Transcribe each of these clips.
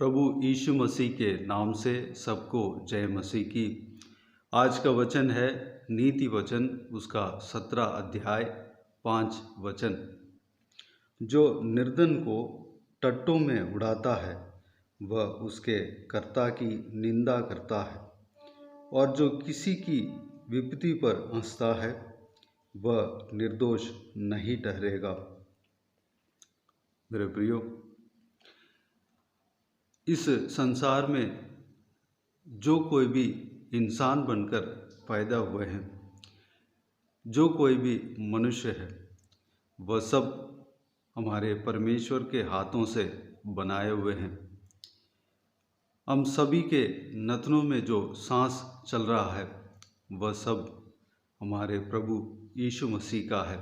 प्रभु यीशु मसीह के नाम से सबको जय मसीह की। आज का वचन है नीति वचन, उसका 17 अध्याय 5 वचन। जो निर्धन को टट्टों में उड़ाता है वह उसके कर्ता की निंदा करता है, और जो किसी की विपत्ति पर हंसता है वह निर्दोष नहीं ठहरेगा। मेरे प्रियो, इस संसार में जो कोई भी इंसान बनकर पैदा हुए हैं, जो कोई भी मनुष्य है, वह सब हमारे परमेश्वर के हाथों से बनाए हुए हैं। हम सभी के नथनों में जो सांस चल रहा है वह सब हमारे प्रभु यीशु मसीह का है।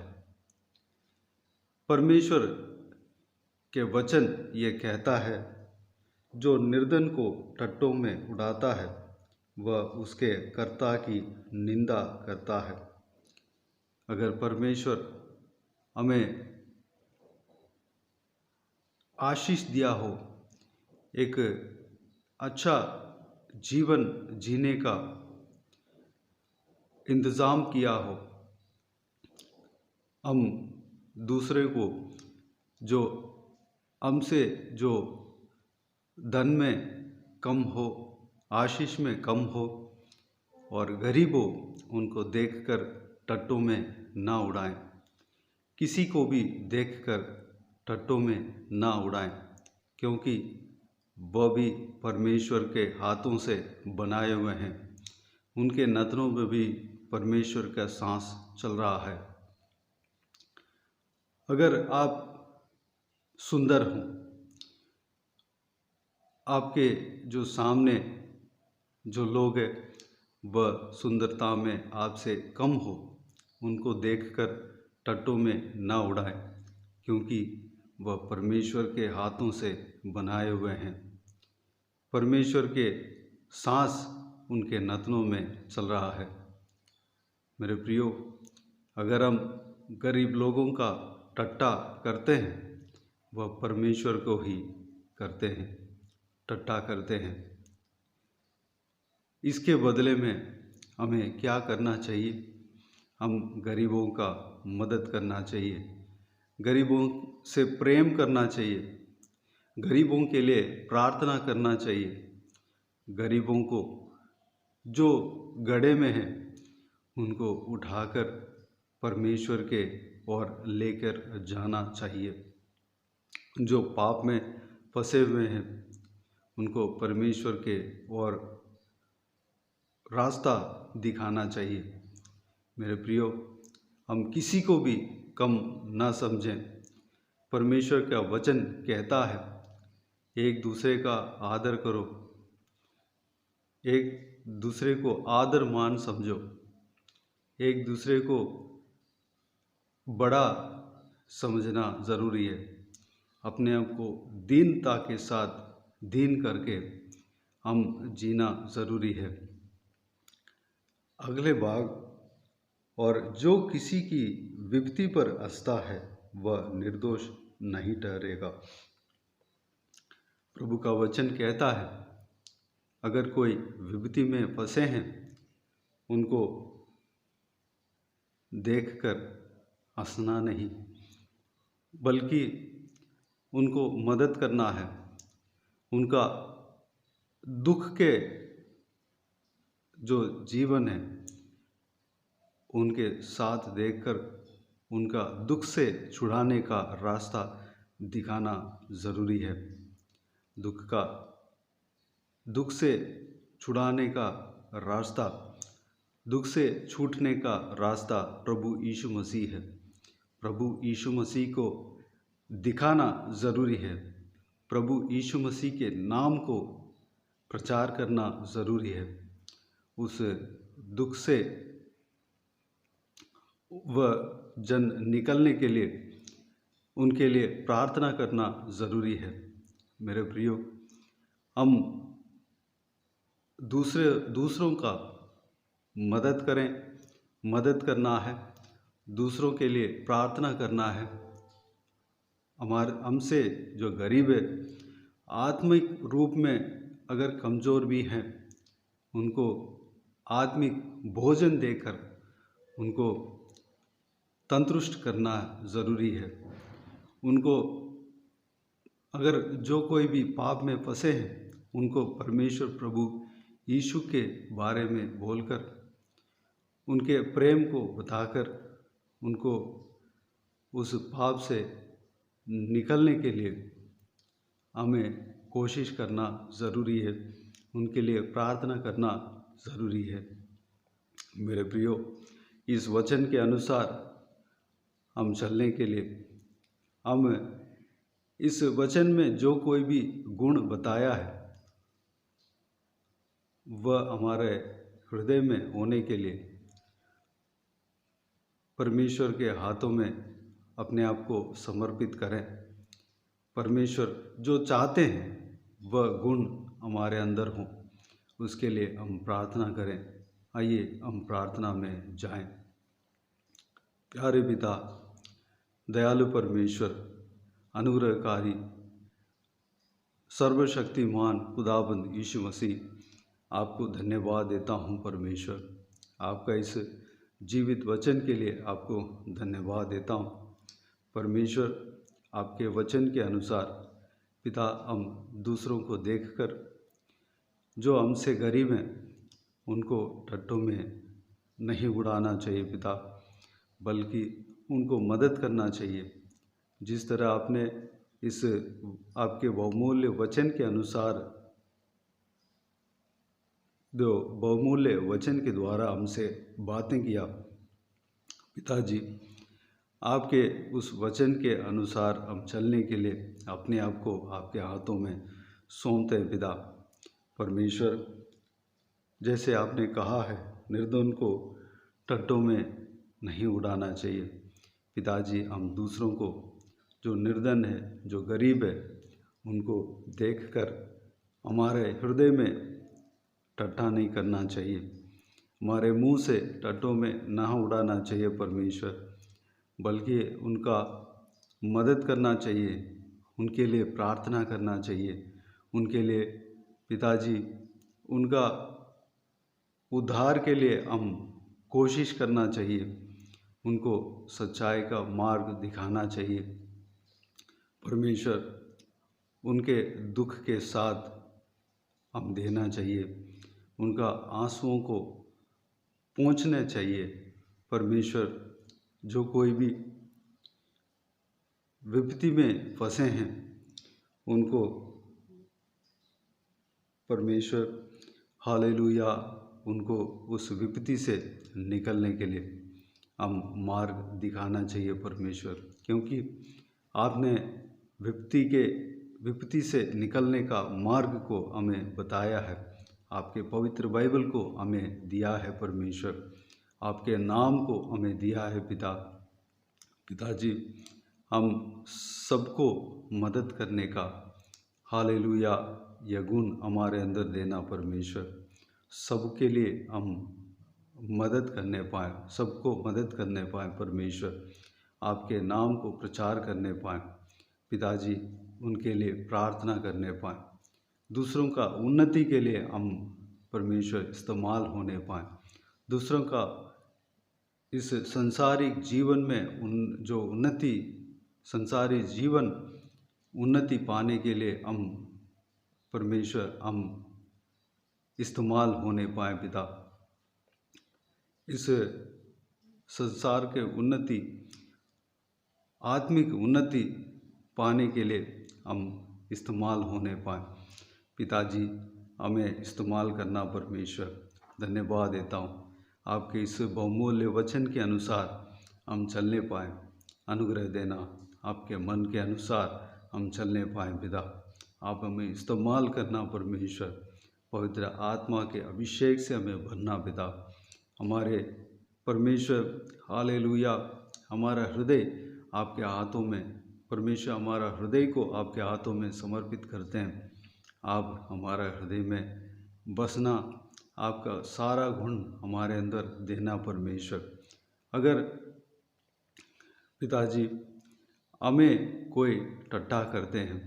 परमेश्वर के वचन ये कहता है, जो निर्धन को टट्टों में उड़ाता है वह उसके कर्ता की निंदा करता है। अगर परमेश्वर हमें आशीष दिया हो, एक अच्छा जीवन जीने का इंतज़ाम किया हो, हम दूसरे को जो हमसे जो धन में कम हो, आशीष में कम हो और गरीब हो, उनको देखकर टट्टों में ना उड़ाएं। किसी को भी देखकर टट्टों में ना उड़ाएं, क्योंकि वह भी परमेश्वर के हाथों से बनाए हुए हैं। उनके नथनों में भी परमेश्वर का सांस चल रहा है। अगर आप सुंदर हों, आपके जो सामने जो लोग हैं वह सुंदरता में आपसे कम हो, उनको देखकर टट्टों में ना उड़ाएं, क्योंकि वह परमेश्वर के हाथों से बनाए हुए हैं। परमेश्वर के सांस उनके नथनों में चल रहा है। मेरे प्रियो, अगर हम गरीब लोगों का टट्टा करते हैं, वह परमेश्वर को ही करते हैं, टट्टा करते हैं। इसके बदले में हमें क्या करना चाहिए? हम गरीबों का मदद करना चाहिए, गरीबों से प्रेम करना चाहिए, गरीबों के लिए प्रार्थना करना चाहिए, गरीबों को जो गड्ढे में हैं उनको उठाकर परमेश्वर के ओर लेकर जाना चाहिए। जो पाप में फंसे हुए हैं उनको परमेश्वर के ओर रास्ता दिखाना चाहिए। मेरे प्रियो, हम किसी को भी कम ना समझें। परमेश्वर का वचन कहता है, एक दूसरे का आदर करो, एक दूसरे को आदर मान समझो, एक दूसरे को बड़ा समझना ज़रूरी है। अपने आप को दीनता के साथ दीन करके हम जीना ज़रूरी है। अगले भाग, और जो किसी की विपत्ति पर हंसता है वह निर्दोष नहीं ठहरेगा। प्रभु का वचन कहता है, अगर कोई विपत्ति में फंसे हैं, उनको देखकर हंसना नहीं, बल्कि उनको मदद करना है। उनका दुख के जो जीवन है उनके साथ देखकर उनका दुख से छुड़ाने का रास्ता दिखाना ज़रूरी है। दुख से छुड़ाने का रास्ता, दुख से छूटने का रास्ता प्रभु यीशु मसीह है। प्रभु यीशु मसीह को दिखाना ज़रूरी है। प्रभु यीशु मसीह के नाम को प्रचार करना ज़रूरी है। उस दुख से वह जन निकलने के लिए उनके लिए प्रार्थना करना ज़रूरी है। मेरे प्रियो, हम दूसरों का मदद करें, मदद करना है, दूसरों के लिए प्रार्थना करना है। हमसे जो गरीब है, आत्मिक रूप में अगर कमज़ोर भी हैं, उनको आत्मिक भोजन देकर उनको तंदुरुस्त करना ज़रूरी है। उनको अगर जो कोई भी पाप में फंसे हैं, उनको परमेश्वर प्रभु यीशु के बारे में बोलकर, उनके प्रेम को बताकर, उनको उस पाप से निकलने के लिए हमें कोशिश करना ज़रूरी है, उनके लिए प्रार्थना करना ज़रूरी है। मेरे प्रियो, इस वचन के अनुसार हम चलने के लिए हम इस वचन में जो कोई भी गुण बताया है वह हमारे हृदय में होने के लिए परमेश्वर के हाथों में अपने आप को समर्पित करें। परमेश्वर जो चाहते हैं वह गुण हमारे अंदर हों, उसके लिए हम प्रार्थना करें। आइए हम प्रार्थना में जाएं। प्यारे पिता, दयालु परमेश्वर, अनुग्रहकारी, सर्वशक्तिमान खुदाबंद यीशु मसीह, आपको धन्यवाद देता हूं परमेश्वर। आपका इस जीवित वचन के लिए आपको धन्यवाद देता हूं परमेश्वर। आपके वचन के अनुसार पिता, हम दूसरों को देखकर जो हमसे गरीब हैं उनको टट्टों में नहीं उड़ाना चाहिए पिता, बल्कि उनको मदद करना चाहिए। जिस तरह आपने इस आपके बहुमूल्य वचन के अनुसार, जो बहुमूल्य वचन के द्वारा हमसे बातें किया पिताजी, आपके उस वचन के अनुसार हम चलने के लिए अपने आप को आपके हाथों में सौंपते हैं पिता परमेश्वर। जैसे आपने कहा है, निर्धन को टट्टों में नहीं उड़ाना चाहिए पिताजी। हम दूसरों को, जो निर्धन है, जो गरीब है, उनको देखकर हमारे हृदय में टट्टा नहीं करना चाहिए, हमारे मुंह से टट्टों में ना उड़ाना चाहिए परमेश्वर, बल्कि उनका मदद करना चाहिए, उनके लिए प्रार्थना करना चाहिए, उनके लिए पिताजी, उनका उद्धार के लिए हम कोशिश करना चाहिए, उनको सच्चाई का मार्ग दिखाना चाहिए परमेश्वर। उनके दुख के साथ हम देना चाहिए, उनका आंसुओं को पोंछना चाहिए परमेश्वर। जो कोई भी विपत्ति में फंसे हैं उनको परमेश्वर, हालेलुया, उनको उस विपत्ति से निकलने के लिए हम मार्ग दिखाना चाहिए परमेश्वर, क्योंकि आपने विपत्ति से निकलने का मार्ग को हमें बताया है, आपके पवित्र बाइबल को हमें दिया है परमेश्वर, आपके नाम को हमें दिया है पिताजी। हम सबको मदद करने का, हालेलुया, यह गुण हमारे अंदर देना परमेश्वर। सबके लिए हम मदद करने पाएँ, सबको मदद करने पाएँ परमेश्वर, आपके नाम को प्रचार करने पाएँ पिताजी, उनके लिए प्रार्थना करने पाएँ, दूसरों का उन्नति के लिए हम परमेश्वर इस्तेमाल होने पाएँ, दूसरों का इस संसारिक जीवन में जो उन्नति, संसारिक जीवन उन्नति पाने के लिए हम परमेश्वर, हम इस्तेमाल होने पाए पिता। इस संसार के उन्नति, आत्मिक उन्नति पाने के लिए हम इस्तेमाल होने पाए पिताजी, हमें इस्तेमाल करना परमेश्वर। धन्यवाद देता हूँ, आपके इस बहुमूल्य वचन के अनुसार हम चलने पाएँ, अनुग्रह देना, आपके मन के अनुसार हम चलने पाएँ पिता। आप हमें इस्तेमाल करना परमेश्वर, पवित्र आत्मा के अभिषेक से हमें भरना पिता। हमारे परमेश्वर, हालेलुया, हमारा हृदय आपके हाथों में परमेश्वर, हमारा हृदय को आपके हाथों में समर्पित करते हैं। आप हमारा हृदय में बसना, आपका सारा गुण हमारे अंदर देना परमेश्वर। अगर पिताजी हमें कोई टट्टा करते हैं,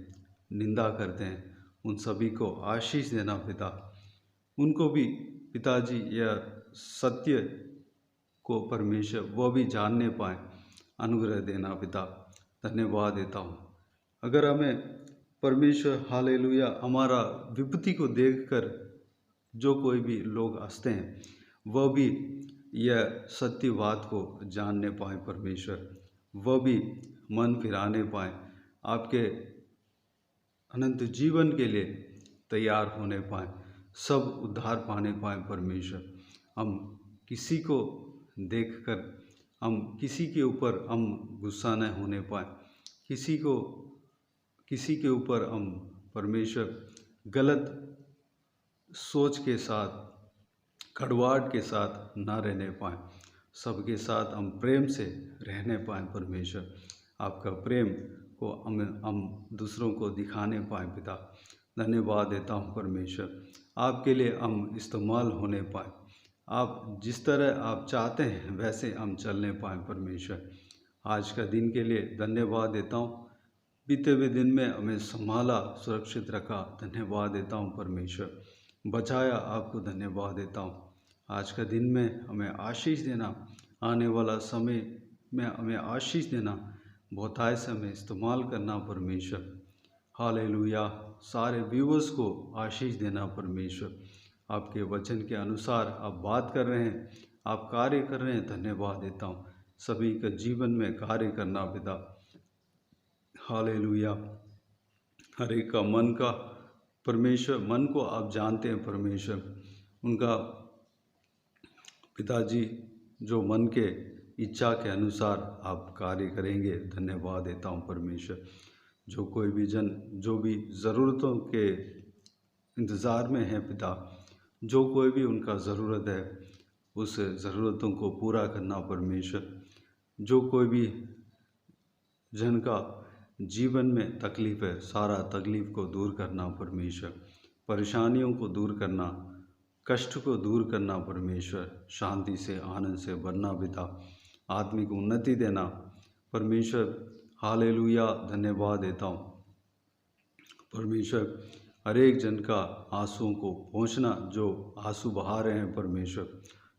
निंदा करते हैं, उन सभी को आशीष देना पिता। उनको भी पिताजी यह सत्य को परमेश्वर वो भी जानने पाए, अनुग्रह देना पिता। धन्यवाद देता हूँ। अगर हमें परमेश्वर हालेलुया हमारा विपत्ति को देखकर जो कोई भी लोग हंसते हैं, वह भी यह सत्य बात को जानने पाए परमेश्वर, वह भी मन फिराने पाए, आपके अनंत जीवन के लिए तैयार होने पाए, सब उद्धार पाने पाए परमेश्वर। हम किसी को देखकर हम किसी के ऊपर हम गुस्सा न होने पाए, किसी के ऊपर हम परमेश्वर गलत सोच के साथ, कड़वाहट के साथ ना रहने पाए, सबके साथ हम प्रेम से रहने पाएँ परमेश्वर। आपका प्रेम को हम दूसरों को दिखाने पाएँ पिता। धन्यवाद देता हूँ परमेश्वर, आपके लिए हम इस्तेमाल होने पाएँ, आप जिस तरह आप चाहते हैं वैसे हम चलने पाएँ परमेश्वर। आज का दिन के लिए धन्यवाद देता हूँ, बीते हुए दिन में हमें संभाला, सुरक्षित रखा, धन्यवाद देता हूँ परमेश्वर। बचाया, आपको धन्यवाद देता हूँ। आज का दिन में हमें आशीष देना, आने वाला समय में हमें आशीष देना, बहुतायत से हमें इस्तेमाल करना परमेश्वर। हालेलुया। सारे व्यूअर्स को आशीष देना परमेश्वर। आपके वचन के अनुसार आप बात कर रहे हैं, आप कार्य कर रहे हैं, धन्यवाद देता हूँ। सभी के जीवन में कार्य करना पिता। हालेलुया। हर एक का मन का परमेश्वर, मन को आप जानते हैं परमेश्वर, उनका पिताजी जो मन के इच्छा के अनुसार आप कार्य करेंगे, धन्यवाद देता हूँ परमेश्वर। जो कोई भी जन जो भी ज़रूरतों के इंतज़ार में है पिता, जो कोई भी उनका ज़रूरत है उस ज़रूरतों को पूरा करना परमेश्वर। जो कोई भी जन का जीवन में तकलीफ़ है, सारा तकलीफ़ को दूर करना परमेश्वर, परेशानियों को दूर करना, कष्ट को दूर करना परमेश्वर, शांति से आनंद से भरना पिता, आत्मिक उन्नति देना परमेश्वर। हालेलुया। धन्यवाद देता हूँ परमेश्वर। हर एक जन का आंसुओं को पहुँचना, जो आंसू बहा रहे हैं परमेश्वर,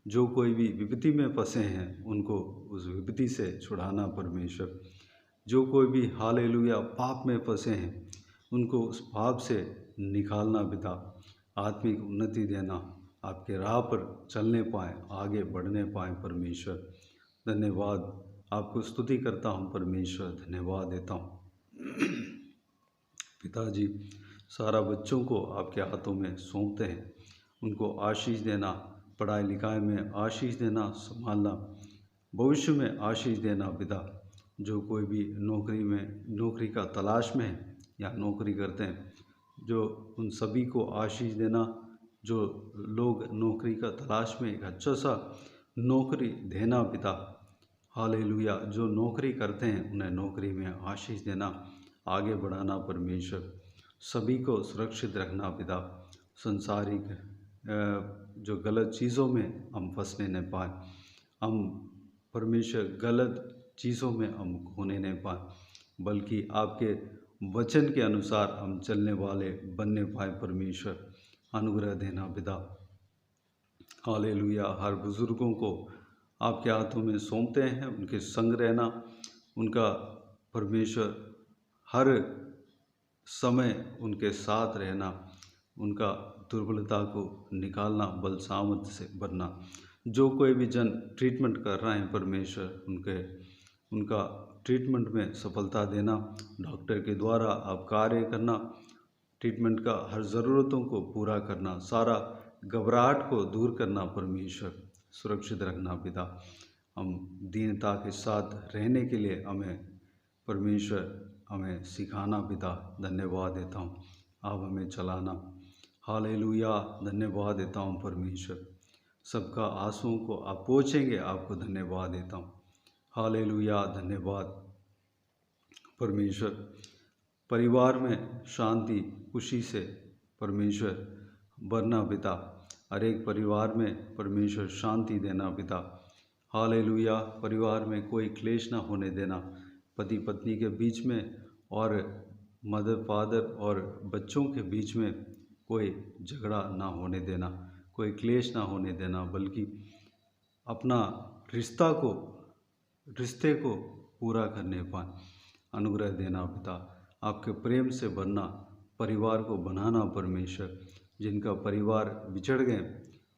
जो कोई भी विपत्ति में फंसे हैं उनको उस विपत्ति से छुड़ाना परमेश्वर। जो कोई भी हालेलुया पाप में फंसे हैं उनको उस पाप से निकालना पिता, आत्मिक उन्नति देना, आपके राह पर चलने पाएँ, आगे बढ़ने पाएँ परमेश्वर। धन्यवाद, आपको स्तुति करता हूँ परमेश्वर, धन्यवाद देता हूँ पिताजी। सारा बच्चों को आपके हाथों में सौंपते हैं, उनको आशीष देना, पढ़ाई लिखाई में आशीष देना, संभालना, भविष्य में आशीष देना पिता। जो कोई भी नौकरी का तलाश में है या नौकरी करते हैं, जो उन सभी को आशीष देना। जो लोग नौकरी का तलाश में एक अच्छा सा नौकरी देना पिता। हालेलुया। जो नौकरी करते हैं उन्हें नौकरी में आशीष देना, आगे बढ़ाना परमेश्वर। सभी को सुरक्षित रखना पिता। संसारिक जो गलत चीज़ों में हम फंसने न पाए, हम परमेश्वर गलत चीज़ों में हम खोने नहीं पाए, बल्कि आपके वचन के अनुसार हम चलने वाले बनने पाए परमेश्वर। अनुग्रह देना पिता। हालेलुया। हर बुज़ुर्गों को आपके हाथों में सौंपते हैं, उनके संग रहना, उनका परमेश्वर हर समय उनके साथ रहना, उनका दुर्बलता को निकालना, बल सामर्थ से भरना। जो कोई भी जन ट्रीटमेंट कर रहे हैं परमेश्वर, उनका ट्रीटमेंट में सफलता देना, डॉक्टर के द्वारा आप कार्य करना, ट्रीटमेंट का हर ज़रूरतों को पूरा करना, सारा घबराहट को दूर करना परमेश्वर, सुरक्षित रखना पिता। हम दीनता के साथ रहने के लिए हमें सिखाना पिता। धन्यवाद देता हूँ, आप हमें चलाना। हालेलुया। धन्यवाद देता हूँ परमेश्वर। सबका आंसुओं को आप पोंछेंगे, आपको धन्यवाद देता हूँ। हालेलुया। धन्यवाद परमेश्वर। परिवार में शांति खुशी से परमेश्वर भरना पिता। हर एक परिवार में परमेश्वर शांति देना पिता। हालेलुया। परिवार में कोई क्लेश ना होने देना, पति पत्नी के बीच में और मदर फादर और बच्चों के बीच में कोई झगड़ा ना होने देना, कोई क्लेश ना होने देना, बल्कि अपना रिश्ते को पूरा करने पर अनुग्रह देना पिता। आपके प्रेम से भरना, परिवार को बनाना परमेश्वर। जिनका परिवार बिछड़ गए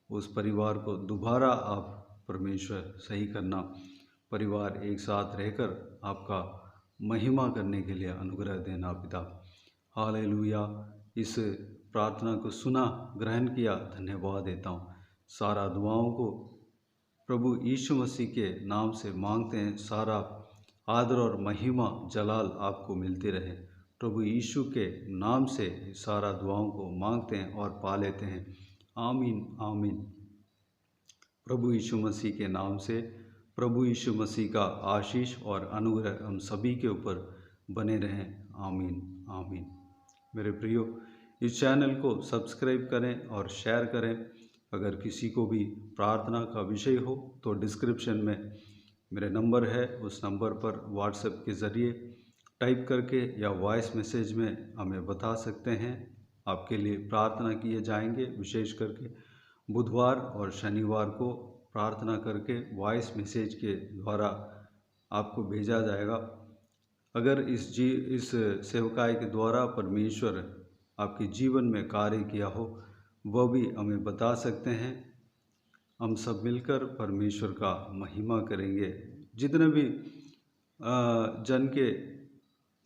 उस परिवार को दोबारा आप परमेश्वर सही करना, परिवार एक साथ रहकर आपका महिमा करने के लिए अनुग्रह देना पिता। हालेलुया। इस प्रार्थना को सुना, ग्रहण किया, धन्यवाद देता हूँ। सारा दुआओं को प्रभु यीशु मसीह के नाम से मांगते हैं। सारा आदर और महिमा जलाल आपको मिलती रहे। प्रभु यीशु के नाम से सारा दुआओं को मांगते हैं और पा लेते हैं। आमीन आमीन। प्रभु यीशु मसीह के नाम से प्रभु यीशु मसीह का आशीष और अनुग्रह हम सभी के ऊपर बने रहें। आमीन आमीन। मेरे प्रियो, इस चैनल को सब्सक्राइब करें और शेयर करें। अगर किसी को भी प्रार्थना का विषय हो तो डिस्क्रिप्शन में मेरे नंबर है, उस नंबर पर व्हाट्सएप के ज़रिए टाइप करके या वॉइस मैसेज में हमें बता सकते हैं। आपके लिए प्रार्थना किए जाएंगे। विशेष करके बुधवार और शनिवार को प्रार्थना करके वॉइस मैसेज के द्वारा आपको भेजा जाएगा। अगर इस सेवकाई के द्वारा परमेश्वर आपके जीवन में कार्य किया हो, वह भी हमें बता सकते हैं। हम सब मिलकर परमेश्वर का महिमा करेंगे। जितने भी जन के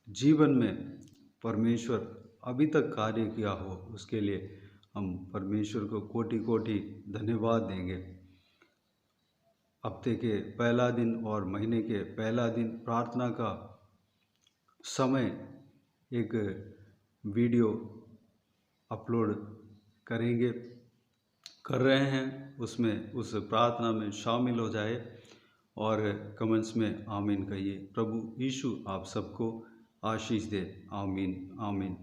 जीवन में परमेश्वर अभी तक कार्य किया हो, उसके लिए हम परमेश्वर को कोटि कोटि धन्यवाद देंगे। हफ्ते के पहला दिन और महीने के पहला दिन प्रार्थना का समय एक वीडियो अपलोड कर रहे हैं। उसमें उस प्रार्थना में शामिल हो जाए और कमेंट्स में आमीन कहिए। प्रभु यीशु आप सबको आशीष दे। आमीन आमीन।